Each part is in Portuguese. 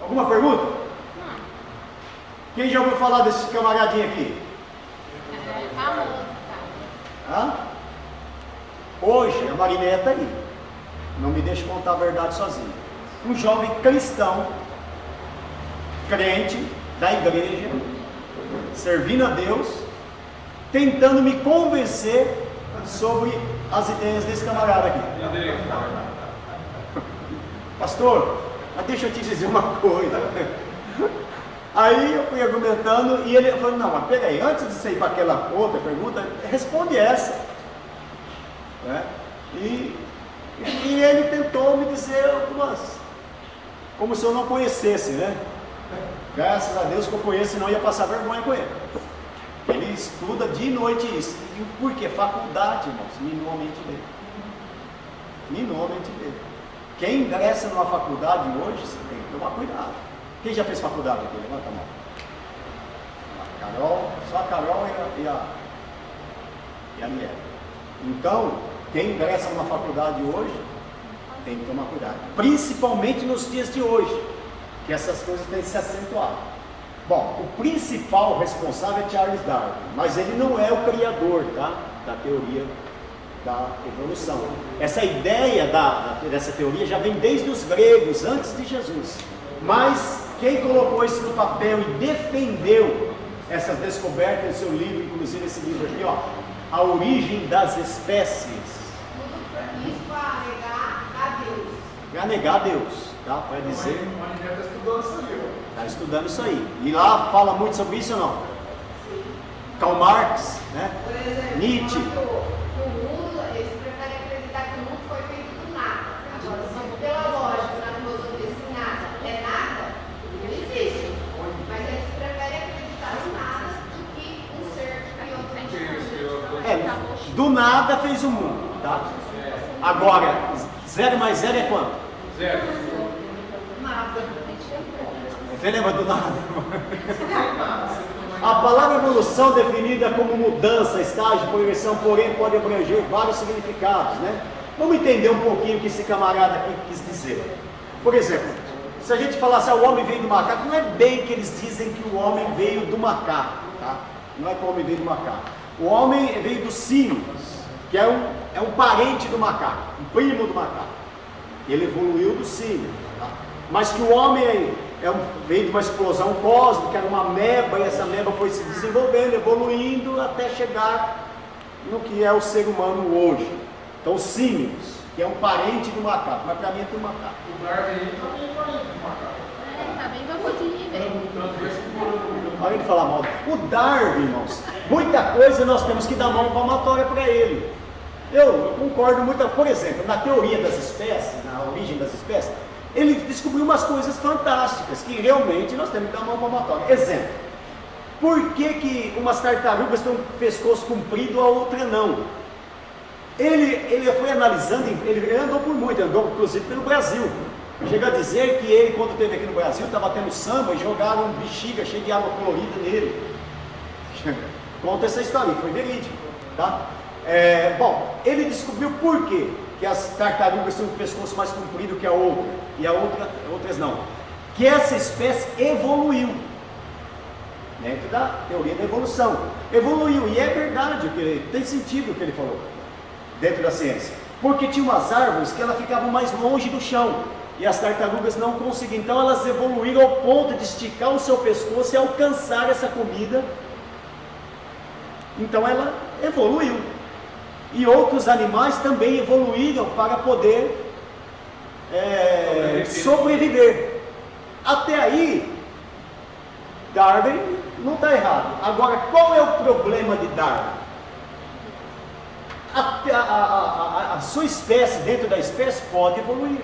Alguma pergunta? Quem já ouviu falar desse camaradinho aqui? Famoso, Hã? Hoje, a Marinéia está aí. Não me deixe contar a verdade sozinho. Um jovem cristão, crente, da igreja, servindo a Deus, tentando me convencer sobre as ideias desse camarada aqui. Pastor, mas deixa eu te dizer uma coisa. Aí eu fui argumentando e ele falou, não, mas peraí, antes de você ir para aquela outra pergunta, responde essa. Né? E ele tentou me dizer algumas, como se eu não conhecesse, né? Graças a Deus que eu conheço, senão ia passar vergonha com ele. Ele estuda de noite isso. E por quê? Faculdade, irmãos, minimamente dele. Minimamente dele. Quem ingressa numa faculdade hoje, você tem que tomar cuidado. Quem já fez faculdade aqui? Levanta a mão. A Carol, só a Carol e a mulher. Então, quem ingressa numa faculdade hoje, tem que tomar cuidado. Principalmente nos dias de hoje, que essas coisas têm se acentuado. Bom, o principal responsável é Charles Darwin, mas ele não é o criador, tá? Da teoria da evolução. Essa ideia dessa teoria já vem desde os gregos, antes de Jesus. Mas quem colocou isso no papel e defendeu essas descobertas em seu livro, inclusive esse livro aqui, ó, A Origem das Espécies. Isso para negar a Deus. Para negar a Deus, tá? Para dizer. O Marinéia está estudando isso aí, ó. Está estudando isso aí. E lá fala muito sobre isso ou não? Sim. Karl Marx, né? Por exemplo, Nietzsche. que o mundo, eles preferem acreditar que o mundo foi feito do nada. Agora, se pela lógica, na filosofia, se nada é nada, não existe. Mas eles preferem acreditar no nada do que um ser criou. Do nada fez o mundo, tá? Agora, 0 mais 0 é quanto? Zero. Nada. Você lembra do nada? A palavra evolução definida como mudança, estágio, progressão, porém pode abranger vários significados, né? Vamos entender um pouquinho o que esse camarada aqui quis dizer. Por exemplo, se a gente falasse, o homem veio do macaco, não é bem que eles dizem que o homem veio do macaco, tá? Não é que o homem veio do macaco. O homem veio dos símios, que é um parente do macaco, um primo do macaco. Ele evoluiu do símio, tá? Mas que o homem veio de uma explosão cósmica, era uma ameba, e essa ameba foi se desenvolvendo, evoluindo, até chegar no que é o ser humano hoje. Então, os símios, que é um parente do macaco, mas para mim é do macaco. O Darwin também é parente do macaco. Tá bem babudinho, velho. Tanto esse que morou no mundo. Olha ele falar mal. O Darwin, irmãos, muita coisa nós temos que dar mão palmatória para ele. Eu concordo muito, por exemplo, na teoria das espécies, na origem das espécies, ele descobriu umas coisas fantásticas que realmente nós temos que dar mão palmatória. Exemplo, por que umas tartarugas têm um pescoço comprido, a outra não? Ele foi analisando, ele andou por muito, andou inclusive pelo Brasil. Chega a dizer que ele, quando esteve aqui no Brasil, estava tendo samba e jogaram um bexiga cheio de água colorida nele. Conta essa história, foi verídico, tá? Bom, ele descobriu por quê que as tartarugas têm um pescoço mais comprido que a outra, e outras não. Que essa espécie evoluiu, dentro da teoria da evolução. Evoluiu, e é verdade, tem sentido o que ele falou, dentro da ciência. Porque tinha umas árvores que elas ficavam mais longe do chão, e as tartarugas não conseguiam. Então elas evoluíram ao ponto de esticar o seu pescoço e alcançar essa comida. Então ela evoluiu. E outros animais também evoluíram para poder sobreviver. Até aí, Darwin não está errado. Agora, qual é o problema de Darwin? A sua espécie, dentro da espécie, pode evoluir.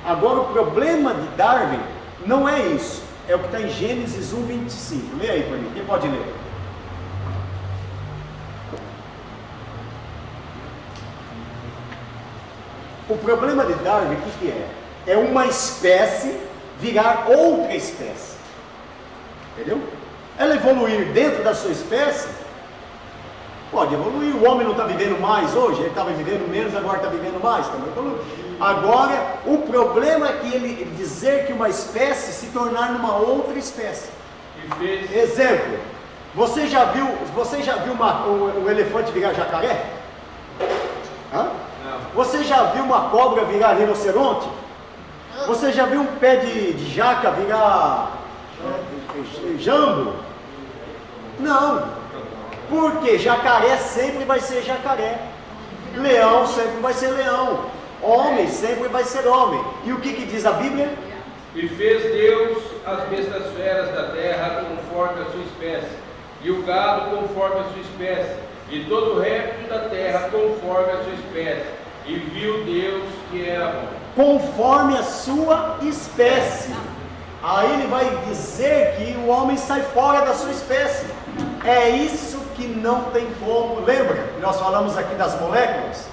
Agora, o problema de Darwin não é isso. É o que está em Gênesis 1:25. Lê aí para mim. Quem pode ler? O problema de Darwin, o que é? É uma espécie virar outra espécie. Entendeu? Ela evoluir dentro da sua espécie, Pode evoluir. O homem não está vivendo mais hoje, ele estava vivendo menos, agora está vivendo mais. Tá evoluindo. Agora, o problema é que ele dizer que uma espécie se tornar numa outra espécie. Exemplo, você já viu um elefante virar jacaré? Hã? Não. Você já viu uma cobra virar rinoceronte? Você já viu um pé de jaca virar jambo? Não. Porque jacaré sempre vai ser jacaré. Leão sempre vai ser leão. Homem sempre vai ser homem. E o que diz a Bíblia? E fez Deus as bestas feras da terra conforme a sua espécie, e o gado conforme a sua espécie, e todo o réptil da terra conforme a sua espécie. E viu Deus que era bom. Conforme a sua espécie. Aí ele vai dizer que o homem sai fora da sua espécie. É isso que não tem como. Lembra? Nós falamos aqui das moléculas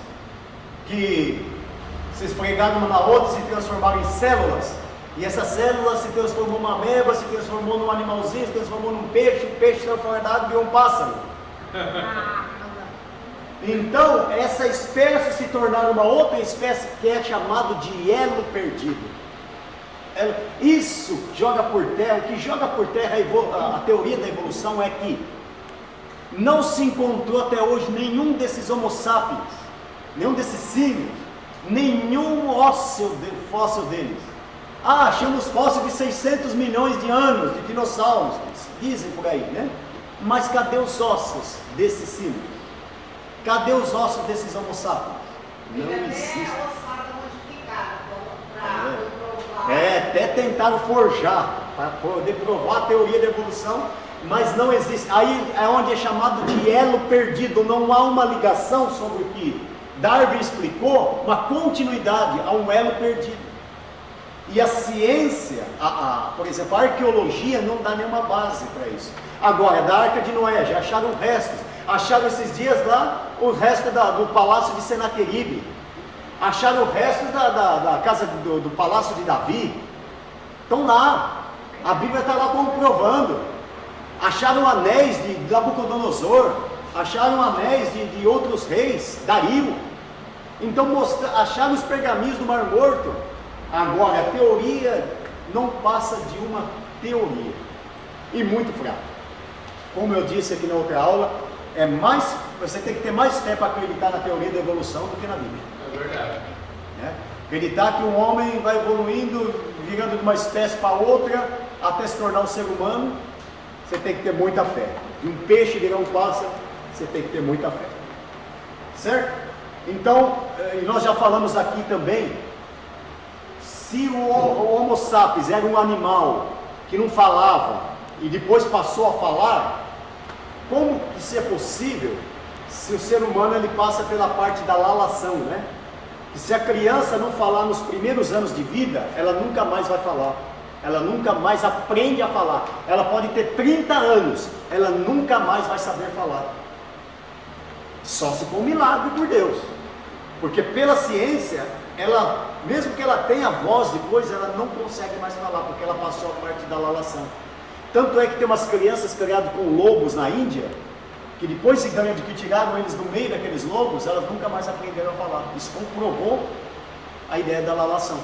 que se esfregaram uma na outra e se transformaram em células. E essa célula se transformou numa ameba, se transformou num animalzinho, se transformou num peixe, o peixe transformado virou um pássaro. Então, essa espécie se tornar uma outra espécie que é chamado de elo perdido. Isso joga por terra, o que joga por terra a teoria da evolução é que não se encontrou até hoje nenhum desses homo sapiens, nenhum desses símios, nenhum fóssil deles. Achamos fóssil de 600 milhões de anos de dinossauros, dizem por aí, né? Mas cadê os ossos desses símios? Cadê os ossos desses homo sapiens? Não existe. Até tentaram forjar para poder provar a teoria da evolução, mas não existe. Aí é onde é chamado de elo perdido. Não há uma ligação sobre o que Darwin explicou, uma continuidade a um elo perdido. E a ciência, por exemplo, a arqueologia não dá nenhuma base para isso. Agora, da Arca de Noé, já acharam restos. Acharam esses dias lá o resto do palácio de Senaqueribe. Acharam o resto da casa do palácio de Davi. Estão lá. A Bíblia está lá comprovando. Acharam anéis de Nabucodonosor. Acharam anéis de outros reis, Dario. Então acharam os pergaminhos do Mar Morto. Agora, a teoria não passa de uma teoria. E muito fraca. Como eu disse aqui na outra aula, você tem que ter mais fé para acreditar na teoria da evolução do que na Bíblia. É verdade. Acreditar que um homem vai evoluindo, virando de uma espécie para outra, até se tornar um ser humano, você tem que ter muita fé. De um peixe virar um pássaro, você tem que ter muita fé. Certo? Então, nós já falamos aqui também, se o Homo sapiens era um animal que não falava e depois passou a falar, como isso é possível se o ser humano ele passa pela parte da lalação, né? E se a criança não falar nos primeiros anos de vida, ela nunca mais vai falar, ela nunca mais aprende a falar. Ela pode ter 30 anos, ela nunca mais vai saber falar, só se for um milagre por Deus, porque pela ciência, ela, mesmo que ela tenha voz depois, ela não consegue mais falar, porque ela passou a parte da lalação. Tanto é que tem umas crianças criadas com lobos na Índia, que depois de que tiraram eles do meio daqueles lobos, elas nunca mais aprenderam a falar. Isso comprovou a ideia da lalação.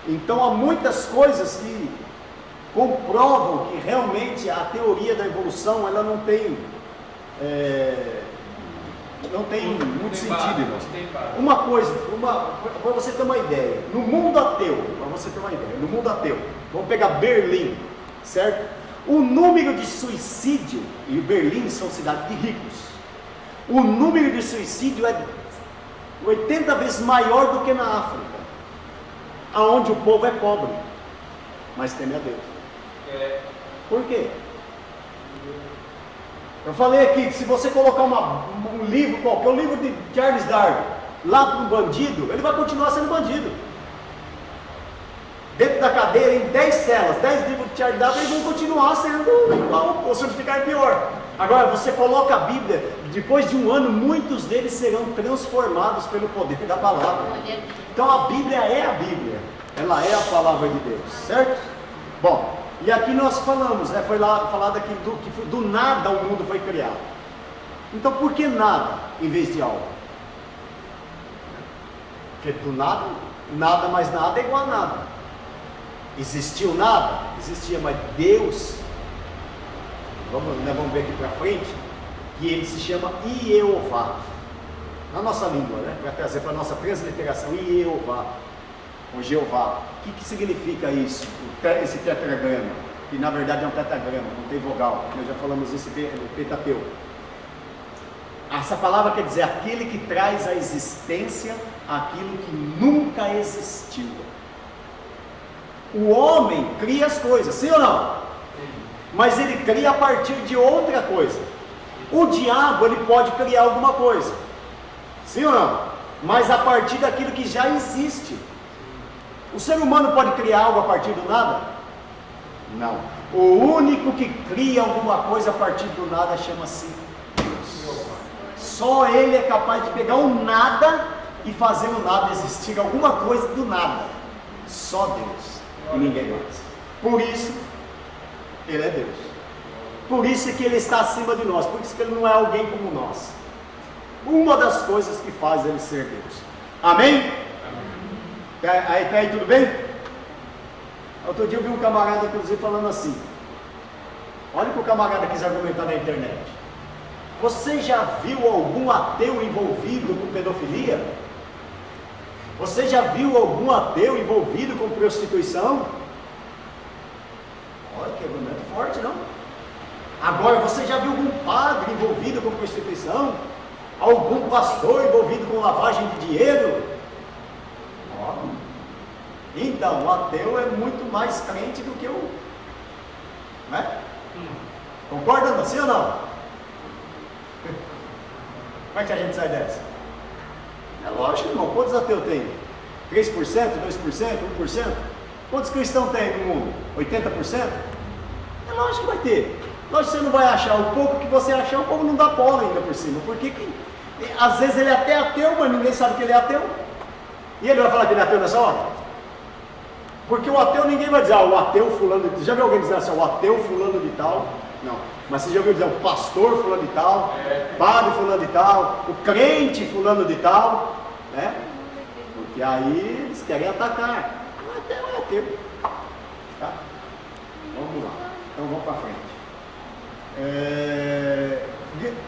Então há muitas coisas que comprovam que realmente a teoria da evolução ela não tem muito sentido, irmão. Uma coisa, para você ter uma ideia, no mundo ateu, vamos pegar Berlim, certo? O número de suicídio, e Berlim são cidades de ricos, o número de suicídio é 80 vezes maior do que na África, aonde o povo é pobre, mas teme a Deus. Por quê? Eu falei aqui que se você colocar um livro qualquer, o livro de Charles Darwin, lá para um bandido, ele vai continuar sendo bandido. Dentro da cadeia, em 10 celas, 10 livros de Charles Darwin, eles vão continuar sendo igual, ou se não ficar pior. Agora, você coloca a Bíblia, depois de um ano, muitos deles serão transformados pelo poder da palavra. Então a Bíblia é a Bíblia, ela é a palavra de Deus, certo? Bom, e aqui nós falamos, foi lá falado aqui que do nada o mundo foi criado. Então por que nada em vez de algo? Porque do nada, nada mais nada é igual a nada. Existiu nada? Existia, mas Deus, vamos ver aqui para frente, que ele se chama Iehová, na nossa língua, né? Para trazer para a nossa transliteração, Iehová, ou Jeová. O que significa isso? Esse tetragrama, que na verdade é um tetragrama, não tem vogal, nós já falamos isso no Pentateuco. Essa palavra quer dizer aquele que traz à existência aquilo que nunca existiu. O homem cria as coisas, sim ou não? Mas ele cria a partir de outra coisa. O diabo, ele pode criar alguma coisa, sim ou não? Mas a partir daquilo que já existe. O ser humano pode criar algo a partir do nada? Não. O único que cria alguma coisa a partir do nada chama-se Deus. Só ele é capaz de pegar o nada e fazer o nada existir, alguma coisa do nada. Só Deus e ninguém mais. Por isso, ele é Deus. Por isso é que ele está acima de nós. Por isso que ele não é alguém como nós. Uma das coisas que faz ele ser Deus. Amém? Aí tudo bem? Outro dia eu vi um camarada, inclusive, falando assim. Olha o que o camarada quis argumentar na internet. Você já viu algum ateu envolvido com pedofilia? Você já viu algum ateu envolvido com prostituição? Olha que argumento forte, não? Agora, você já viu algum padre envolvido com prostituição? Algum pastor envolvido com lavagem de dinheiro? Então, o ateu é muito mais crente do que o... Né? Concorda, não? Sim ou não? Como é que a gente sai dessa? É lógico, irmão. Quantos ateus tem? 3%, 2%, 1%? Quantos cristãos tem no mundo? 80%? É lógico que vai ter. Lógico que você não vai achar. O pouco que você achar, o povo não dá bola ainda por cima. Porque às vezes ele é até ateu, mas ninguém sabe que ele é ateu. E ele vai falar que ele é ateu nessa hora? Porque o ateu, ninguém vai dizer, o ateu fulano de tal. Já viu alguém dizer assim, o ateu fulano de tal? Não. Mas você já ouviu dizer, o pastor fulano de tal, padre fulano de tal, o crente fulano de tal, né? Porque aí eles querem atacar. O ateu é ateu. Tá? Vamos lá. Então vamos para frente.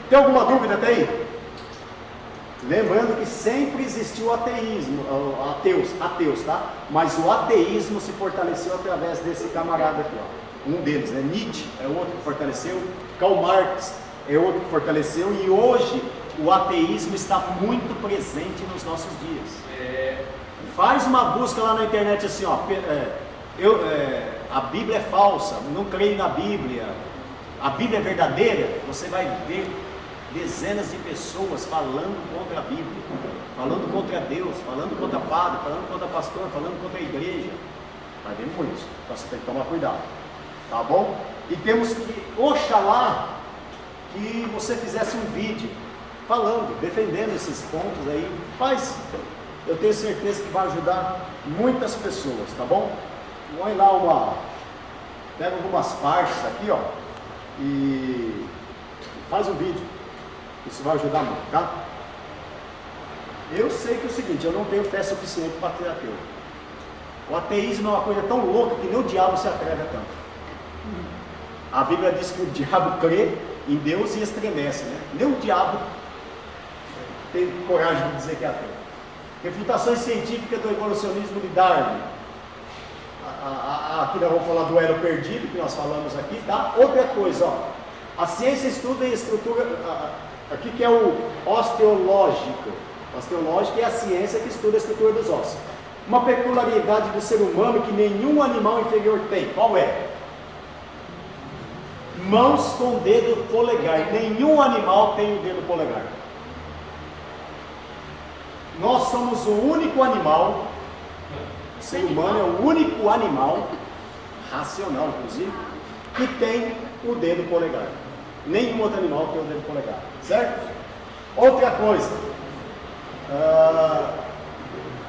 Tem alguma dúvida até aí? Lembrando que sempre existiu ateísmo, ateus, tá? Mas o ateísmo se fortaleceu através desse camarada aqui, ó. Um deles, né? Nietzsche é outro que fortaleceu, Karl Marx é outro que fortaleceu, e hoje o ateísmo está muito presente nos nossos dias. Faz uma busca lá na internet assim, ó. A Bíblia é falsa, não creio na Bíblia. A Bíblia é verdadeira. Você vai ver dezenas de pessoas falando contra a Bíblia, falando contra Deus, falando contra padre, falando contra pastor, falando contra a igreja. Vai ver muitos, então você tem que tomar cuidado, tá bom? E temos que, oxalá, que você fizesse um vídeo falando, defendendo esses pontos aí. Faz, eu tenho certeza que vai ajudar muitas pessoas, tá bom? Põe lá pega algumas partes aqui, ó, e faz um vídeo. Isso vai ajudar muito, tá? Eu sei que é o seguinte, eu não tenho fé suficiente para ser ateu. O ateísmo é uma coisa tão louca que nem o diabo se atreve a tanto. A Bíblia diz que o diabo crê em Deus e estremece, né? Nem o diabo tem coragem de dizer que é ateu. Refutações científicas do evolucionismo de Darwin. Aqui nós vamos falar do elo perdido, que nós falamos aqui, tá? Outra coisa, ó. A ciência estuda a estrutura... Aqui que é o osteológico. O osteológico é a ciência que estuda a estrutura dos ossos. Uma peculiaridade do ser humano que nenhum animal inferior tem. Qual é? Mãos com dedo polegar. Nenhum animal tem o dedo polegar. Nós somos o único animal, o ser humano é o único animal, racional inclusive, que tem o dedo polegar. Nenhum outro animal tem o dedo polegar, certo? Outra coisa,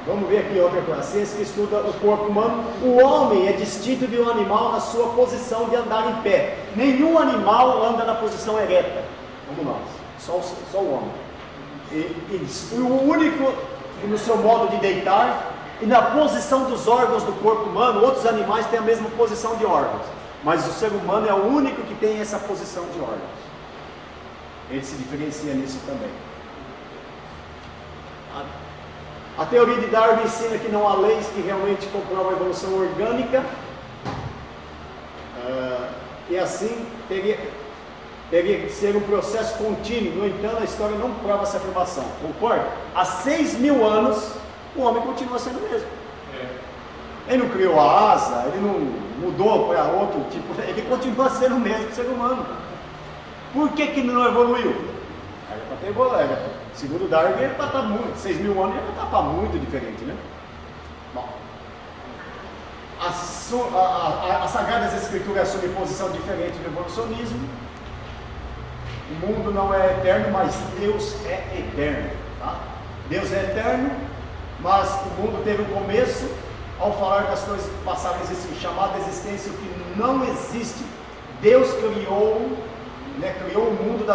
vamos ver aqui outra coisa. A ciência que estuda o corpo humano, o homem é distinto de um animal na sua posição de andar em pé. Nenhum animal anda na posição ereta, como nós. Só o homem. E o único no seu modo de deitar e na posição dos órgãos do corpo humano. Outros animais têm a mesma posição de órgãos, mas o ser humano é o único que tem essa posição de órgãos. Ele se diferencia nisso também. A teoria de Darwin ensina que não há leis que realmente comprovam a evolução orgânica, e assim teria que ser um processo contínuo. No entanto, a história não prova essa afirmação. Concorda? Há 6.000 anos, o homem continua sendo o mesmo. Ele não criou a asa, ele não mudou para outro tipo, ele continua sendo o mesmo ser humano. Por que não evoluiu? Era para ter evoluído. Segundo Darwin, era para estar muito, 6.000 anos, era para estar muito diferente, né? Bom, as Sagradas Escrituras assumem posição diferente do evolucionismo. O mundo não é eterno, mas Deus é eterno. Tá? Deus é eterno, mas o mundo teve um começo. Ao falar das coisas que passaram a existir, chamada existência, o que não existe. Deus criou, criou o mundo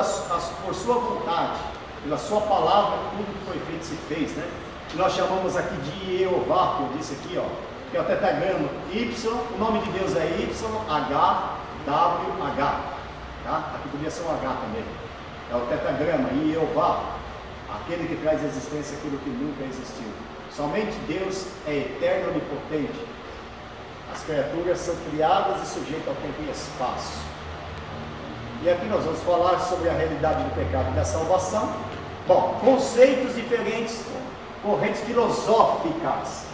por sua vontade, pela sua palavra, tudo que foi feito se fez, né? Que nós chamamos aqui de Jeová, que eu disse aqui, ó, que é o tetragrama Y, o nome de Deus é YHWH, tá? Aqui podia ser um H também, é o tetragrama, Jeová, aquele que traz à existência aquilo que nunca existiu. Somente Deus é eterno e onipotente. As criaturas são criadas e sujeitas ao tempo e espaço. E aqui nós vamos falar sobre a realidade do pecado e da salvação. Bom, conceitos diferentes, correntes filosóficas.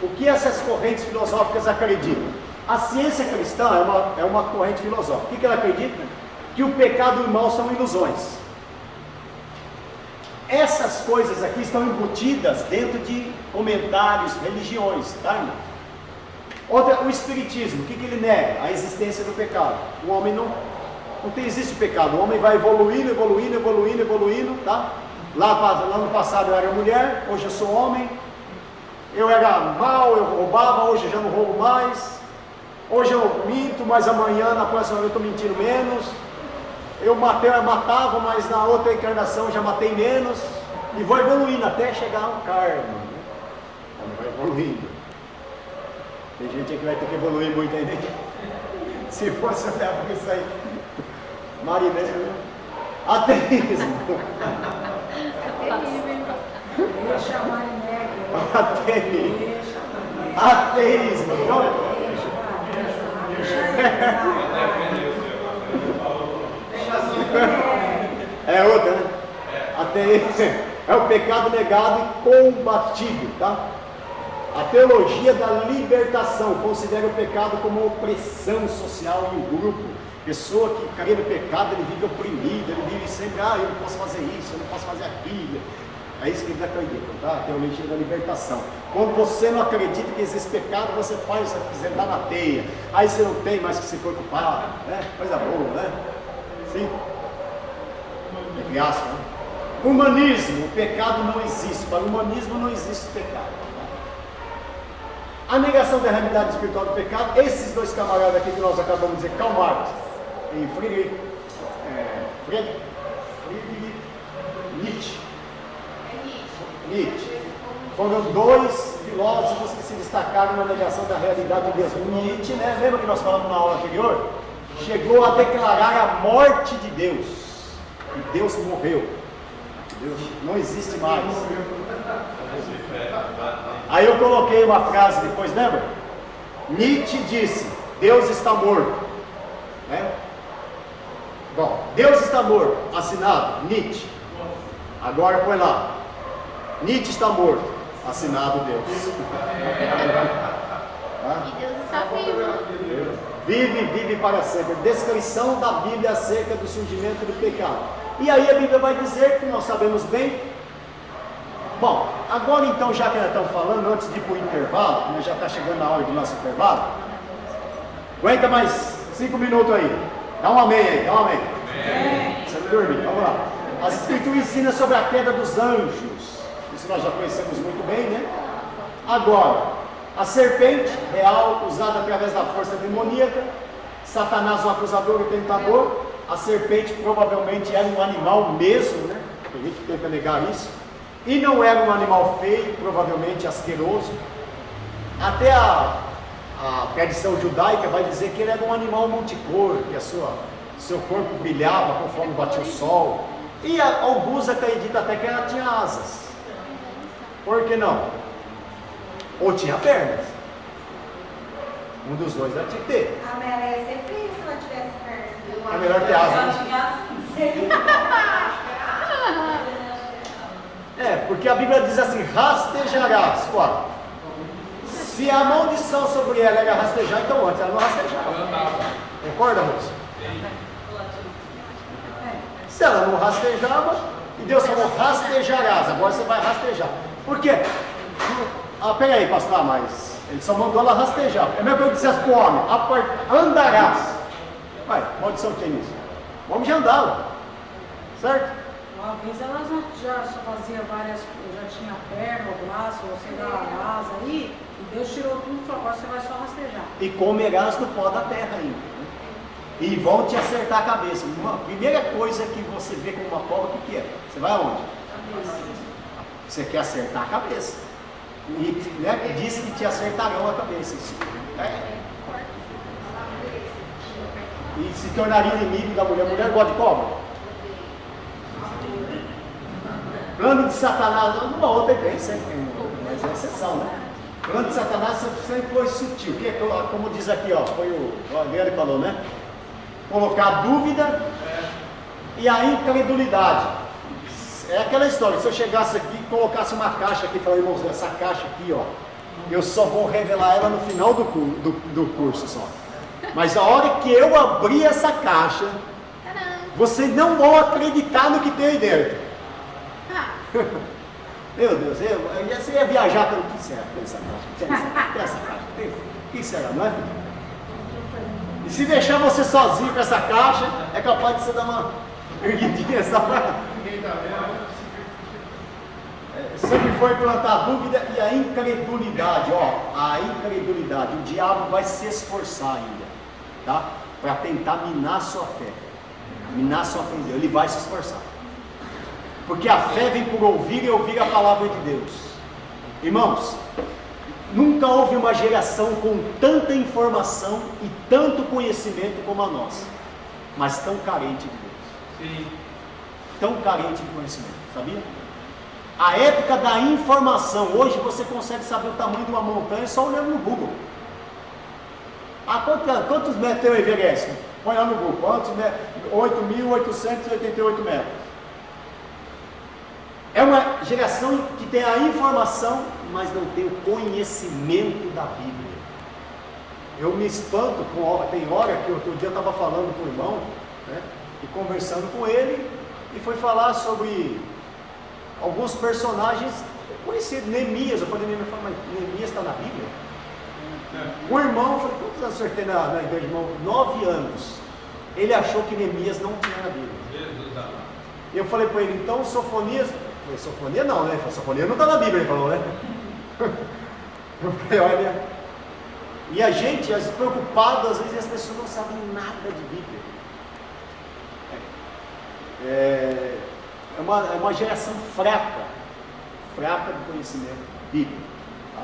O que essas correntes filosóficas acreditam? A ciência cristã é uma corrente filosófica. O que ela acredita? Que o pecado e o mal são ilusões. Essas coisas aqui estão embutidas dentro de comentários, religiões, tá, irmão? Outra, o espiritismo, o que ele nega? A existência do pecado. O homem não existe o pecado, o homem vai evoluindo, tá? Lá no passado eu era mulher, hoje eu sou homem. Eu era mau, eu roubava, hoje eu já não roubo mais. Hoje eu minto, mas amanhã, na próxima eu estou mentindo menos. Eu matava, mas na outra encarnação já matei menos. E vou evoluindo até chegar ao karma, né? Vai evoluindo. Tem gente que vai ter que evoluir muito ainda. Se fosse olhar para isso aí, Marinês, ateísmo. Deixa a Mariné. Ateísmo. É outra, né? É o pecado negado e combatido, tá? A teologia da libertação considera o pecado como uma opressão social em um grupo. Pessoa que crê no pecado, ele vive oprimido, ele vive sempre, eu não posso fazer isso, eu não posso fazer aquilo. É isso que eles acreditam, tá? A teologia da libertação. Quando você não acredita que existe pecado, você faz o que quiser, dá na teia. Aí você não tem mais que se preocupar, né? Coisa boa, né? Sim? Entre aspas, né? Humanismo, o pecado não existe. Para o humanismo não existe pecado. A negação da realidade espiritual do pecado, esses dois camaradas aqui que nós acabamos de dizer, Karl Marx e Friedrich Nietzsche, foram dois filósofos que se destacaram na negação da realidade de Deus. Nietzsche, né? Lembra que nós falamos na aula anterior? Chegou a declarar a morte de Deus. E Deus morreu. Deus não existe mais. Aí eu coloquei uma frase depois, lembra? Nietzsche disse: Deus está morto. Né? Bom, Deus está morto. Assinado, Nietzsche. Agora põe lá: Nietzsche está morto. Assinado, Deus. E Deus está vivo. Vive para sempre. Descrição da Bíblia acerca do surgimento do pecado. E aí a Bíblia vai dizer, que nós sabemos bem. Bom, agora então, já que nós estamos falando, antes de ir para o intervalo, nós já está chegando a hora do nosso intervalo. Aguenta mais 5 minutos aí. Dá um amém aí, dá um amém. Você não dormir, vamos lá. As Escrituras ensinam sobre a queda dos anjos. Isso nós já conhecemos muito bem, né? Agora, a serpente real, usada através da força demoníaca, Satanás, o acusador, o tentador, A serpente provavelmente era um animal mesmo, né? A gente tenta negar isso. E não era um animal feio, provavelmente asqueroso. Até a tradição judaica vai dizer que ele era um animal multicor, que seu corpo brilhava conforme batia o sol. E alguns acreditam até que ela tinha asas. Por que não? Ou tinha pernas. Um dos dois ela tinha que ter. A Mela ia ser feia se ela tivesse perna. É melhor ter asas. Porque a Bíblia diz assim, rastejarás. Ora, se a maldição sobre ela era rastejar, então antes ela não rastejava. Concorda, moça? Se ela não rastejava, e Deus falou, rastejarás, agora você vai rastejar. Por quê? Peraí, pastor, mas ele só mandou ela rastejar. É mesmo que eu dissesse para o homem, andarás. Ué, maldição que tem nisso? O homem já andava, certo? Uma vez ela já só fazia várias coisas, já tinha perna, o braço, você dá a asa aí, e Deus tirou tudo e falou, agora você vai só rastejar. E comerás do pó da terra ainda. Né? E vão te acertar a cabeça. Uma primeira coisa que você vê com uma cobra, o que é? Você vai aonde? Você quer acertar a cabeça. E né, diz que te acertarão a cabeça. E se tornaria inimigo da mulher. A mulher gosta de cobra? Plano de Satanás, uma outra tem sempre, mas é exceção, né? Plano de Satanás sempre foi sutil, que como diz aqui, ó, foi o Adriano que falou, né? Colocar a dúvida e a incredulidade. É aquela história, se eu chegasse aqui e colocasse uma caixa aqui, falar, irmãos, essa caixa aqui, ó, eu só vou revelar ela no final do curso só. Mas a hora que eu abrir essa caixa, vocês não vão acreditar no que tem aí dentro. Meu Deus, você ia viajar pelo que será? Essa caixa. O que será, não é? E se deixar você sozinho com essa caixa, é capaz de você dar uma erguidinha, sabe? Sempre foi plantar a dúvida e a incredulidade, ó, a incredulidade. O diabo vai se esforçar ainda, tá? Para tentar minar sua fé. Minar sua fé em Deus, ele vai se esforçar. Porque a fé vem por ouvir e ouvir a palavra de Deus. Irmãos, nunca houve uma geração com tanta informação e tanto conhecimento como a nossa, mas tão carente de Deus. Sim. Tão carente de conhecimento, sabia? A época da informação, hoje você consegue saber o tamanho de uma montanha só olhando no Google. Quantos metros tem o Everest? Põe lá no Google, quantos metros? 8.888 metros. É uma geração que tem a informação, mas não tem o conhecimento da Bíblia. Eu me espanto, tem hora que outro dia eu estava falando com o irmão, né, e conversando com ele, e foi falar sobre alguns personagens conhecidos, Neemias. Eu falei, mas Neemias está na Bíblia? O irmão, eu falei, quantos anos o senhor tem na igreja, irmão? 9 anos. Ele achou que Neemias não tinha na Bíblia. Jesus amado. E eu falei para ele, então Sofonias... Eu falei, Sofonia não, né? Sofonia não está na Bíblia, ele falou, né? Eu falei, olha... E a gente, as preocupadas, às vezes as pessoas não sabem nada de Bíblia. É uma geração fraca de conhecimento bíblico, tá?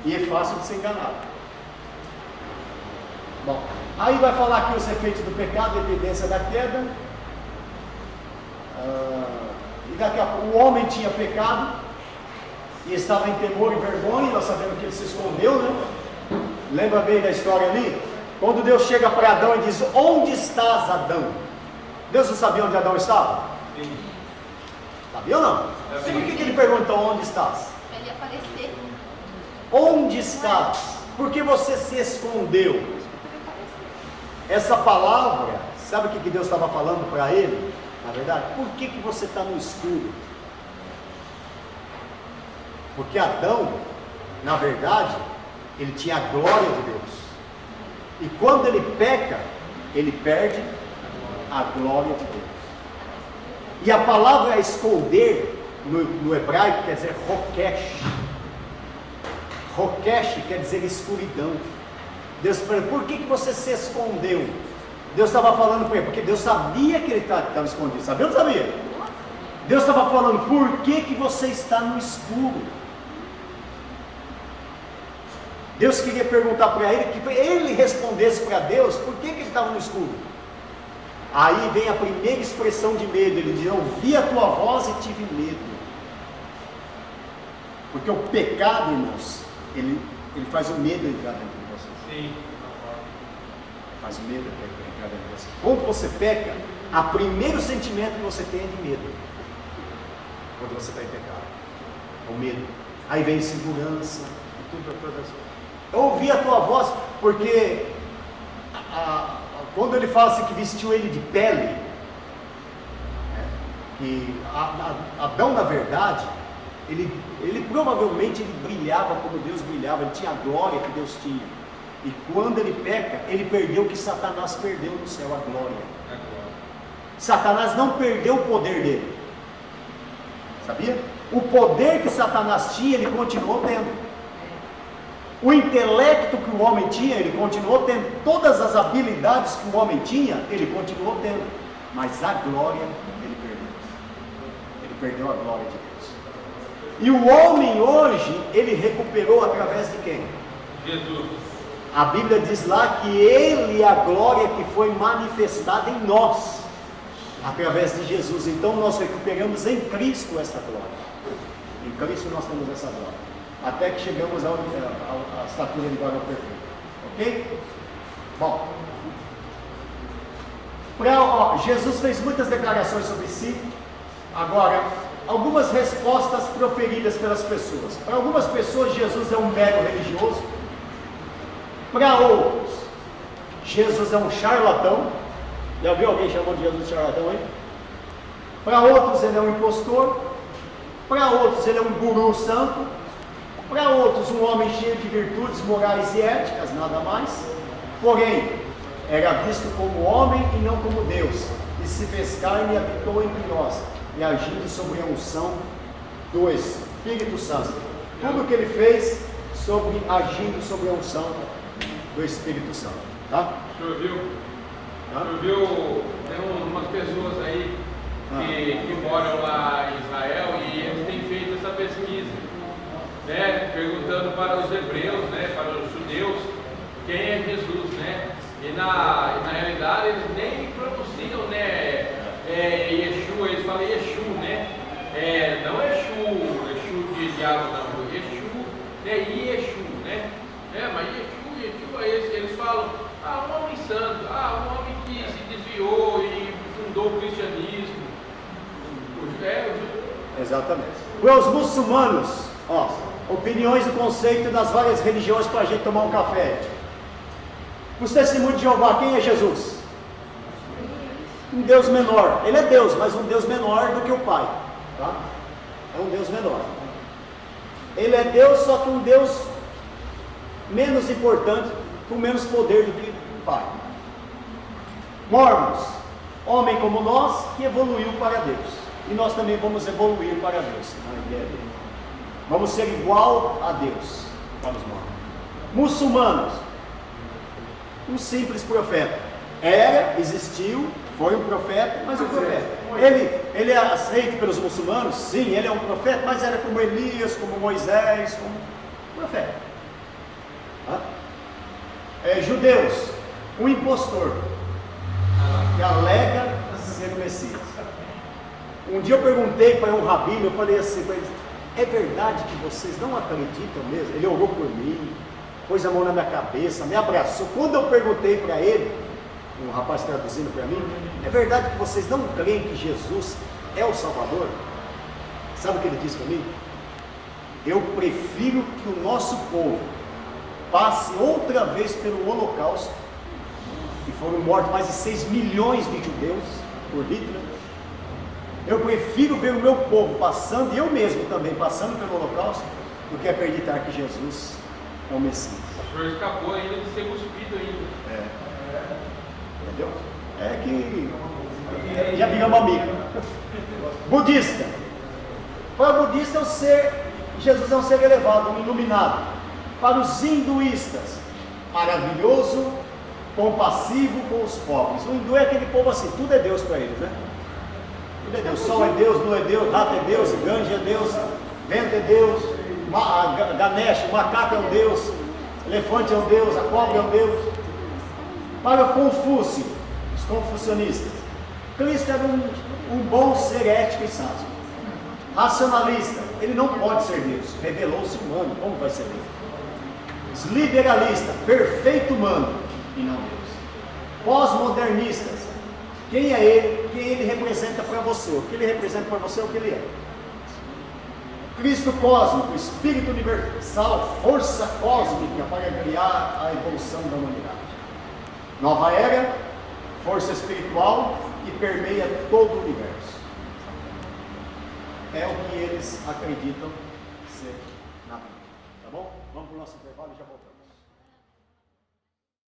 E é fácil de ser enganado. Bom, aí vai falar aqui os efeitos do pecado, a evidência da queda. E daqui a pouco o homem tinha pecado e estava em temor e vergonha. Nós sabemos que ele se escondeu, né? Lembra bem da história ali? Quando Deus chega para Adão e diz, onde estás, Adão? Deus não sabia onde Adão estava? Sim. Sabia ou não? Sim. Por que ele perguntou onde estás? Para ele aparecer. Onde estás? Por que você se escondeu? Essa palavra, sabe o que Deus estava falando para ele? Na verdade, por que você está no escuro? Porque Adão, na verdade, ele tinha a glória de Deus. E quando ele peca, ele perde a glória de Deus. E a palavra esconder, no hebraico, quer dizer rokesh. Rokesh quer dizer escuridão. Deus pergunta, por que você se escondeu? Deus estava falando para ele, porque Deus sabia que ele estava escondido. Sabia ou não sabia? Deus estava falando, por que você está no escuro? Deus queria perguntar para ele, que ele respondesse para Deus, por que ele estava no escuro? Aí vem a primeira expressão de medo, ele diz, eu ouvi a tua voz e tive medo. Porque o pecado, irmãos, ele faz o medo entrar dentro de você. Sim. Faz o medo entrar dentro de você. Quando você peca, o primeiro sentimento que você tem é de medo. Quando você está em pecado. O medo. Aí vem insegurança, tudo. Eu ouvi a tua voz, porque quando ele fala assim que vestiu ele de pele, que Adão, na verdade, ele provavelmente brilhava como Deus brilhava, ele tinha a glória que Deus tinha. E quando ele peca, ele perdeu o que Satanás perdeu no céu, a glória. Satanás não perdeu o poder dele. Sabia? O poder que Satanás tinha, ele continuou tendo. O intelecto que o homem tinha, ele continuou tendo. Todas as habilidades que o homem tinha, ele continuou tendo. Mas a glória, ele perdeu. Ele perdeu a glória de Deus. E o homem hoje, ele recuperou através de quem? Jesus. A Bíblia diz lá que ele é a glória que foi manifestada em nós, através de Jesus. Então nós recuperamos em Cristo essa glória. Em Cristo nós temos essa glória. Até que chegamos à estatura de glória perfeita. Ok? Bom. Jesus fez muitas declarações sobre si. Agora, algumas respostas proferidas pelas pessoas. Para algumas pessoas, Jesus é um mero religioso. Para outros, Jesus é um charlatão. Já viu alguém chamando de Jesus de charlatão aí? Para outros, ele é um impostor. Para outros, ele é um guru santo. Para outros, um homem cheio de virtudes morais e éticas, nada mais. Porém, era visto como homem e não como Deus. E se fez carne e habitou entre nós, e agindo sobre a unção do Espírito Santo. Tudo o que ele fez, agindo sobre a unção do Espírito Santo. Tá? O senhor viu? O senhor viu? Tem umas pessoas aí que moram lá em Israel e eles têm feito essa pesquisa, né? Perguntando para os hebreus, né? Para os judeus, quem é Jesus, né? E na realidade eles nem pronunciam, né? Yeshua, eles falam Yeshu, né? Não Yeshu de diabo, não. Yeshu é Yeshu, né? Mas Yeshu, eles falam, um homem santo, um homem que se desviou e fundou o cristianismo. Exatamente. Para os muçulmanos, opiniões do conceito das várias religiões para a gente tomar um café. Os testemunhos de Jeová, quem é Jesus? Um Deus menor. Ele é Deus, mas um Deus menor do que o Pai. Tá? É um Deus menor. Ele é Deus, só que um Deus menos importante, com menos poder do que o Pai. Mormons, homem como nós, que evoluiu para Deus. E nós também vamos evoluir para Deus. Vamos ser igual a Deus para os mormons. Muçulmanos, um simples profeta. Existiu, foi um profeta, mas um profeta. Ele é aceito pelos muçulmanos? Sim, ele é um profeta, mas era como Elias, como Moisés, como profeta. Judeus, um impostor, que alega ser o Messias. Um dia eu perguntei para um rabino, eu falei assim para eles, é verdade que vocês não acreditam mesmo? Ele orou por mim, pôs a mão na minha cabeça, me abraçou. Quando eu perguntei para ele, um rapaz traduzindo para mim, é verdade que vocês não creem que Jesus é o Salvador? Sabe o que ele disse para mim? Eu prefiro que o nosso povo passe outra vez pelo Holocausto, e foram mortos mais de 6 milhões de judeus por Hitler. Eu prefiro ver o meu povo passando, e eu mesmo também passando pelo Holocausto, do que acreditar que Jesus é o Messias. O senhor escapou ainda de ser cuspido ainda. Entendeu? Que já viramos amigos. Budista. Para o budista, Jesus é um ser elevado, um iluminado. Para os hinduístas, maravilhoso, compassivo com os pobres. O hindu é aquele povo assim, tudo é Deus para eles, né? Tudo é Deus, sol é Deus, lua é Deus, rato é Deus, ganja é Deus, vento é Deus, Ganesh, o macaco é um Deus, elefante é um Deus, a cobra é um Deus. Para Confúcio, os confucionistas, Cristo era um bom ser ético e sábio. Racionalista, ele não pode ser Deus, revelou-se humano, como vai ser Deus? Liberalista, perfeito humano e não Deus. Pós-modernistas, quem é ele? Quem ele representa para você? O que ele representa para você é o que ele é. Cristo cósmico, Espírito universal, força cósmica para criar a evolução da humanidade. Nova era, força espiritual que permeia todo o universo. É o que eles acreditam ser na Bíblia. Tá bom? Vamos para o nosso intervalo e já voltamos.